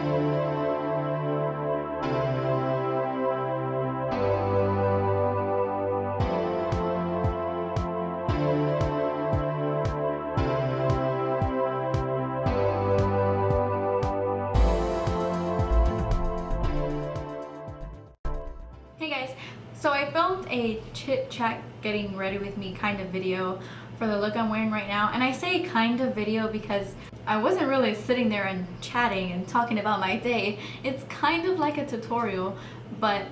Hey guys, so I filmed a chit chat getting ready with me kind of video for the look I'm wearing right now, and I say kind of video because I wasn't really sitting there and chatting and talking about my day. It's kind of like a tutorial, but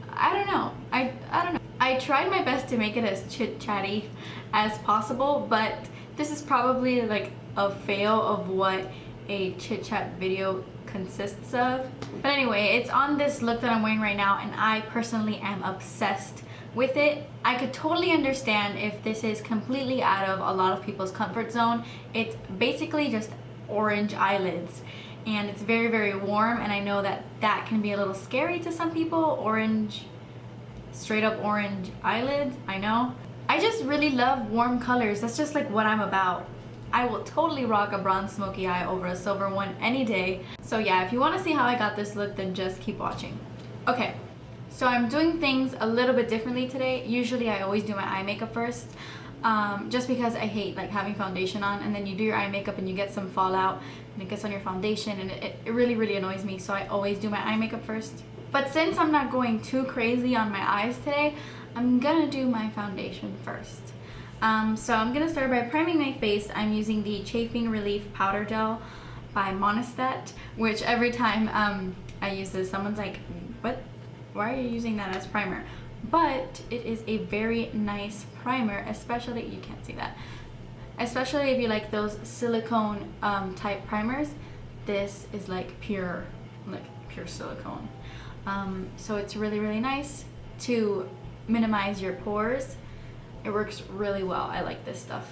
I don't know. I don't know. I tried my best to make it as chit chatty as possible, but this is probably like a fail of what a chit chat video consists of. But anyway, it's on this look that I'm wearing right now, and I personally am obsessed with it. I could totally understand if this is completely out of a lot of people's comfort zone. It's basically just orange eyelids, and it's very, very warm, and I know that that can be a little scary to some people. Orange, straight up orange eyelids, I know. I just really love warm colors. That's just like what I'm about. I will totally rock a bronze smoky eye over a silver one any day. So yeah, if you want to see how I got this look, then just keep watching. Okay, so I'm doing things a little bit differently today. Usually I always do my eye makeup first, just because I hate like having foundation on and then you do your eye makeup and you get some fallout and it gets on your foundation, and it really, really annoys me. So I always do my eye makeup first. But since I'm not going too crazy on my eyes today, I'm gonna do my foundation first. So I'm gonna start by priming my face. I'm using the Chafing Relief Powder Gel by Monistat, which every time I use this, someone's like, what? Why are you using that as primer? But it is a very nice primer, especially, you can't see that, especially if you like those silicone type primers. This is like pure silicone. So it's really, really nice to minimize your pores. It works really well. I like this stuff.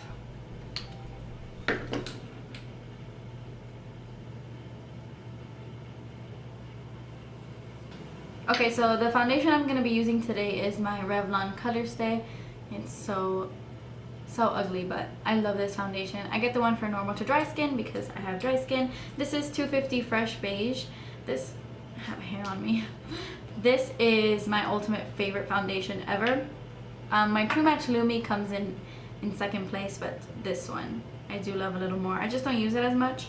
Okay, so the foundation I'm going to be using today is my Revlon Color Stay. It's so ugly, but I love this foundation. I get the one for normal to dry skin because I have dry skin. This is 250 Fresh Beige. This, I have hair on me. This is my ultimate favorite foundation ever. My True Match Lumi comes in second place, but this one I do love a little more. I just don't use it as much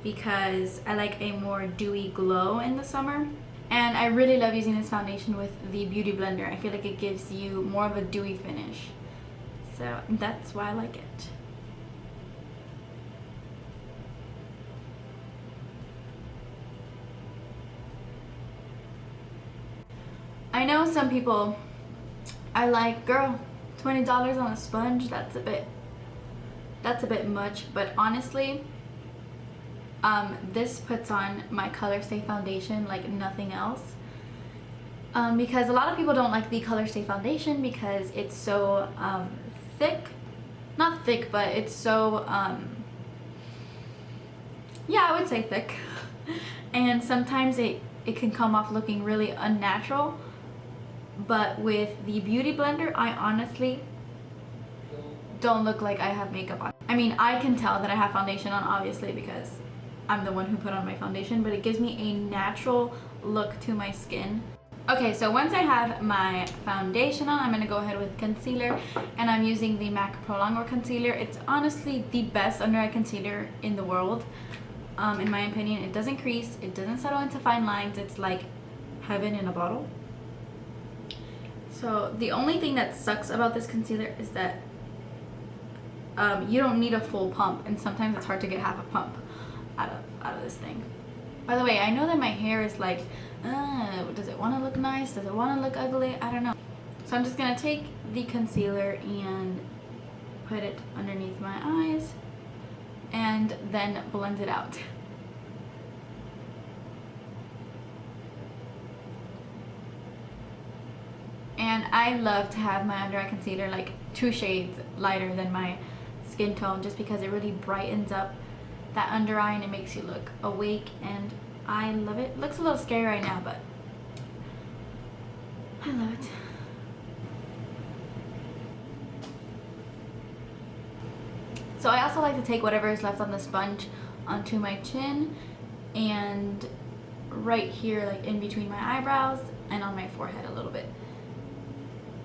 because I like a more dewy glow in the summer. And I really love using this foundation with the Beauty Blender. I feel like it gives you more of a dewy finish. So that's why I like it. I know some people are like, girl, $20 on a sponge, that's a bit much, but honestly, this puts on my Color Stay foundation like nothing else. Because a lot of people don't like the Color Stay foundation because it's so thick. Not thick, but it's so, yeah, I would say thick. And sometimes it can come off looking really unnatural. But with the Beauty Blender, I honestly don't look like I have makeup on. I mean, I can tell that I have foundation on, obviously, because I'm the one who put on my foundation, but it gives me a natural look to my skin. Okay, so once I have my foundation on, I'm going to go ahead with concealer, and I'm using the MAC Pro Longwear Concealer. It's honestly the best under eye concealer in the world, in my opinion. It doesn't crease, it doesn't settle into fine lines. It's like heaven in a bottle. So the only thing that sucks about this concealer is that you don't need a full pump, and sometimes it's hard to get half a pump out of this thing. By the way, I know that my hair is like, does it want to look nice? Does it want to look ugly? I don't know. So I'm just going to take the concealer and put it underneath my eyes and then blend it out. And I love to have my under eye concealer like 2 shades lighter than my skin tone, just because it really brightens up that under eye and it makes you look awake, and I love it. It looks a little scary right now, but I love it. So I also like to take whatever is left on the sponge onto my chin and right here, like in between my eyebrows and on my forehead a little bit.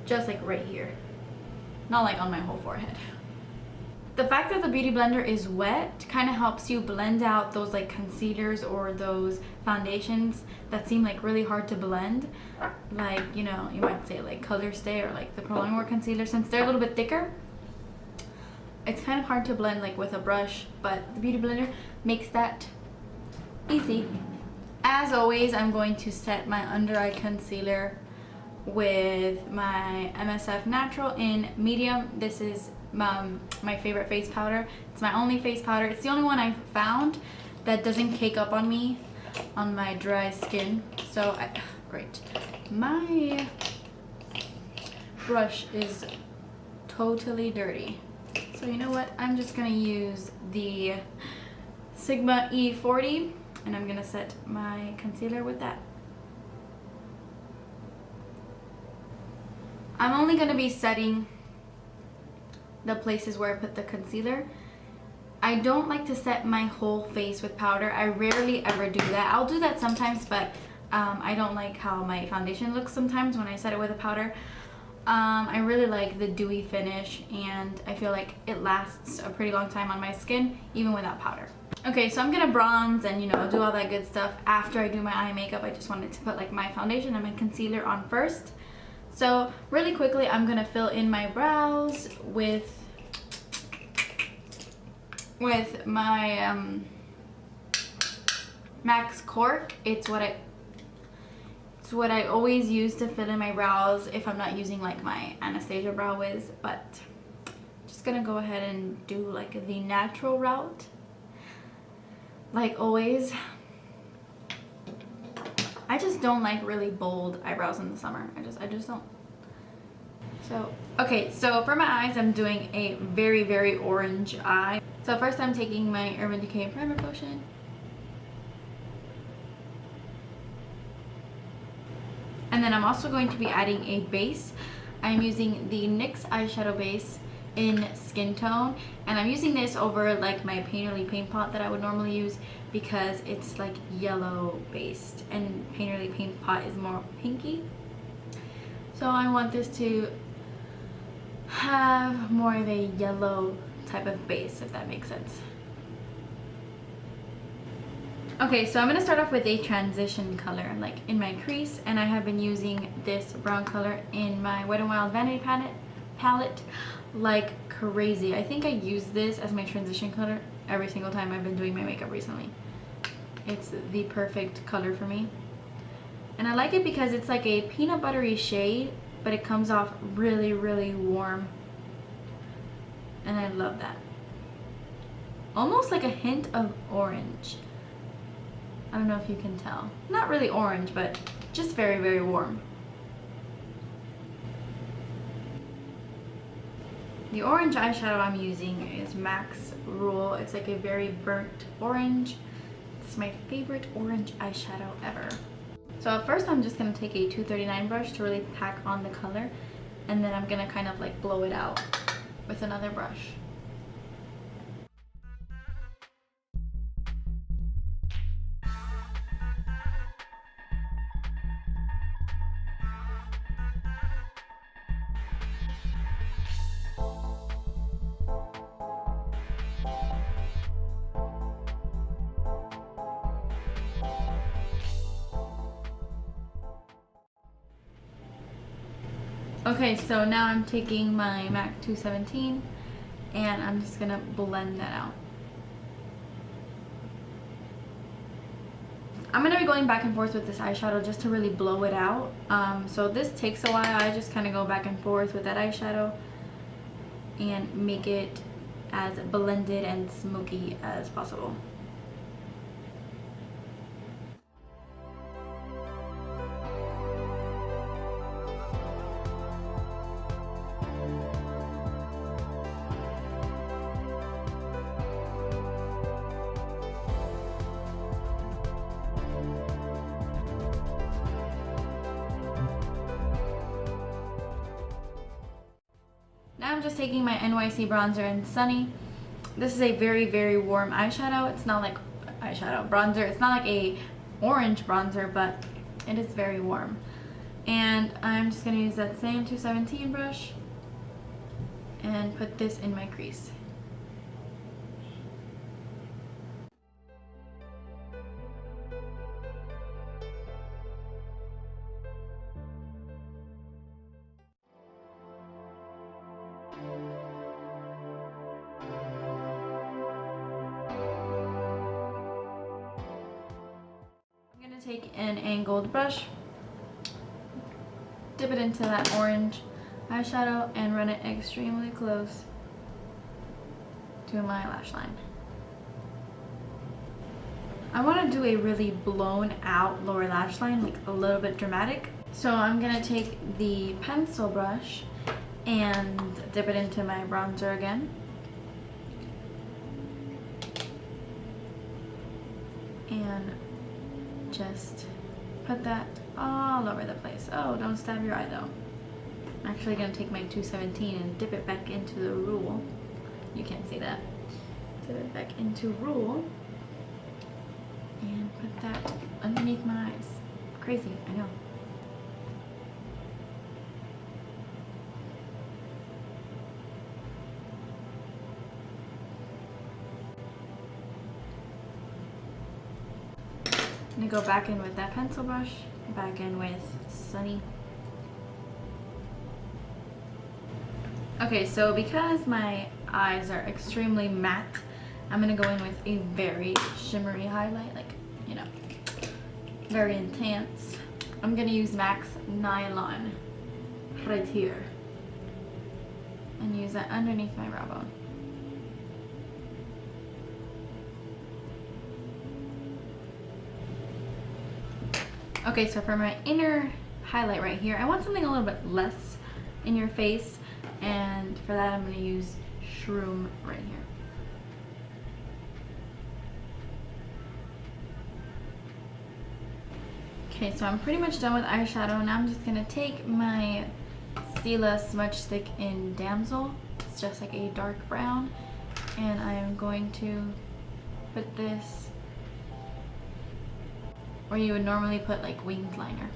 Just like right here. Not like on my whole forehead. The fact that the Beauty Blender is wet kind of helps you blend out those like concealers or those foundations that seem like really hard to blend. Like, you know, you might say like Color Stay or like the Pro Longwear Concealer. Since they're a little bit thicker, it's kind of hard to blend like with a brush, but the Beauty Blender makes that easy. As always, I'm going to set my under eye concealer with my MSF Natural in medium. This is my favorite face powder. It's my only face powder. It's the only one I've found that doesn't cake up on me on my dry skin. So great. My brush is totally dirty. So you know what? I'm just gonna use the Sigma E40 and I'm gonna set my concealer with that. I'm only gonna be setting the places where I put the concealer. I don't like to set my whole face with powder. I rarely ever do that. I'll do that sometimes, but I don't like how my foundation looks sometimes when I set it with a powder. I really like the dewy finish and I feel like it lasts a pretty long time on my skin even without powder. Okay, so I'm gonna bronze and, you know, do all that good stuff after I do my eye makeup. I just wanted to put like my foundation and my concealer on first. So really quickly, I'm gonna fill in my brows with my MAC's Cork. It's what I always use to fill in my brows if I'm not using like my Anastasia Brow Wiz. But I'm just gonna go ahead and do like the natural route, like always. I just don't like really bold eyebrows in the summer. I just don't. So, okay, so for my eyes, I'm doing a very, very orange eye. So first I'm taking my Urban Decay Primer Potion. And then I'm also going to be adding a base. I'm using the NYX eyeshadow base in Skintone, and I'm using this over like my Painterly Paint Pot that I would normally use because it's like yellow based and Painterly Paint Pot is more pinky. So I want this to have more of a yellow type of base, if that makes sense. Okay, so I'm going to start off with a transition color like in my crease, and I have been using this brown color in my Wet n Wild Vanity Palette like crazy. I think I use this as my transition color every single time I've been doing my makeup recently. It's the perfect color for me. And I like it because it's like a peanut buttery shade, but it comes off really, really warm. And I love that. Almost like a hint of orange. I don't know if you can tell. Not really orange, but just very, very warm. The orange eyeshadow I'm using is MAC's Rule. It's like a very burnt orange. It's my favorite orange eyeshadow ever. So at first I'm just going to take a 239 brush to really pack on the color, and then I'm going to kind of like blow it out with another brush. Okay, so now I'm taking my MAC 217 and I'm just gonna blend that out. I'm gonna be going back and forth with this eyeshadow just to really blow it out. So this takes a while. I just kind of go back and forth with that eyeshadow and make it as blended and smoky as possible. Now I'm just taking my NYC Bronzer in Sunny. This is a very, very warm eyeshadow. It's not like eyeshadow. Bronzer, it's not like a orange bronzer, but it is very warm. And I'm just going to use that same 217 brush and put this in my crease. I'm going to take an angled brush, dip it into that orange eyeshadow, and run it extremely close to my lash line. I want to do a really blown out lower lash line, like a little bit dramatic. So I'm going to take the pencil brush and dip it into my bronzer again. And just put that all over the place. Oh, don't stab your eye though. I'm actually going to take my 217 and dip it back into the rule. You can't see that. Dip it back into rule and put that underneath my eyes. Crazy, I know. I'm going to go back in with that pencil brush, back in with Sunny. Okay, so because my eyes are extremely matte, I'm going to go in with a very shimmery highlight, like, you know, very intense. I'm going to use MAC's Nylon right here and use that underneath my brow bone. Okay, so for my inner highlight right here, I want something a little bit less in your face, and for that I'm going to use Shroom right here. Okay, so I'm pretty much done with eyeshadow. Now I'm just going to take my Stila smudge stick in Damsel. It's just like a dark brown, and I am going to put this where you would normally put like winged liner.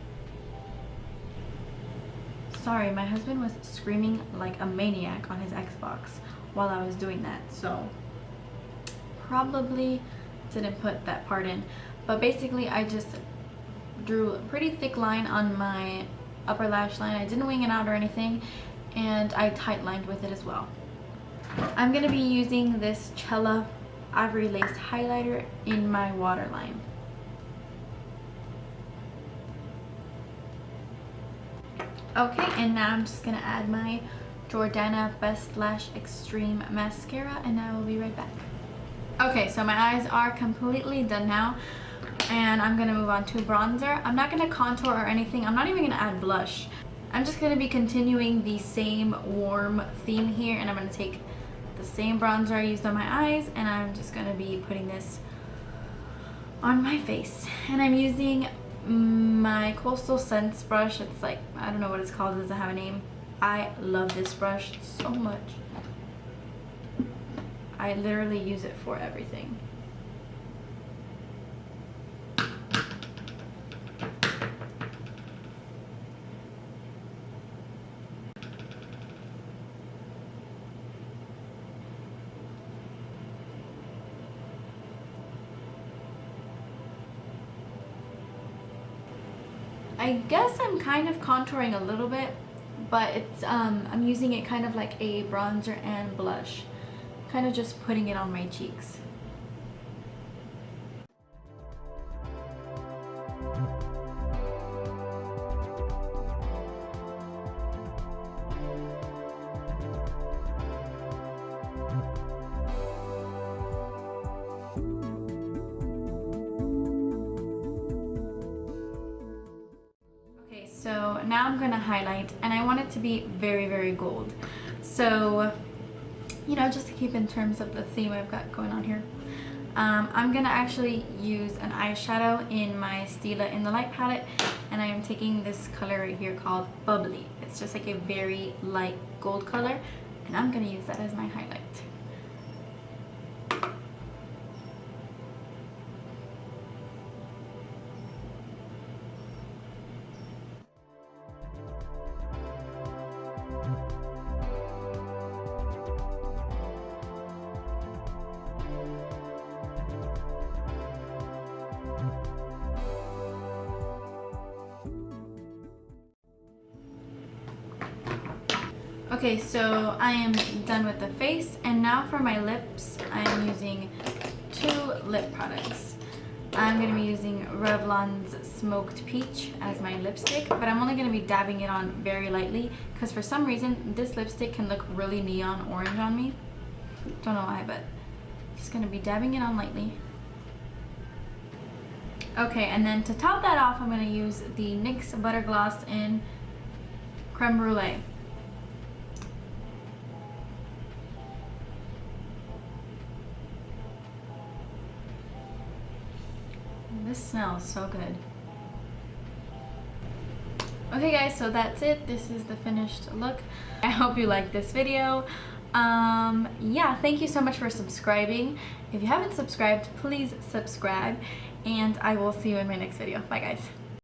Sorry, my husband was screaming like a maniac on his Xbox while I was doing that, so probably didn't put that part in. But basically I just drew a pretty thick line on my upper lash line. I didn't wing it out or anything, and I tight lined with it as well. I'm going to be using this Chella Ivory Lace highlighter in my waterline. Okay, and now I'm just going to add my Jordana Best Lash Extreme Mascara, and I will be right back. Okay, so my eyes are completely done now, and I'm going to move on to bronzer. I'm not going to contour or anything. I'm not even going to add blush. I'm just going to be continuing the same warm theme here, and I'm going to take the same bronzer I used on my eyes, and I'm just going to be putting this on my face. And I'm using my Coastal Scents brush. It's like, I don't know what it's called, it doesn't have a name. I love this brush so much. I literally use it for everything. I guess I'm kind of contouring a little bit, but it's I'm using it kind of like a bronzer and blush, kind of just putting it on my cheeks. So now I'm going to highlight, and I want it to be very, very gold. So, you know, just to keep in terms of the theme I've got going on here, I'm going to actually use an eyeshadow in my Stila in the Light palette, and I am taking this color right here called Bubbly. It's just like a very light gold color, and I'm going to use that as my highlight. Okay, so I am done with the face, and now for my lips, I'm using 2 lip products. I'm going to be using Revlon's Smoked Peach as my lipstick, but I'm only going to be dabbing it on very lightly because for some reason this lipstick can look really neon orange on me. Don't know why, but just going to be dabbing it on lightly. Okay, and then to top that off, I'm going to use the NYX Butter Gloss in Creme Brulee. This smells so good. Okay guys, so that's it. This is the finished look. I hope you liked this video. Yeah, thank you so much for subscribing. If you haven't subscribed, please subscribe, and I will see you in my next video. Bye guys.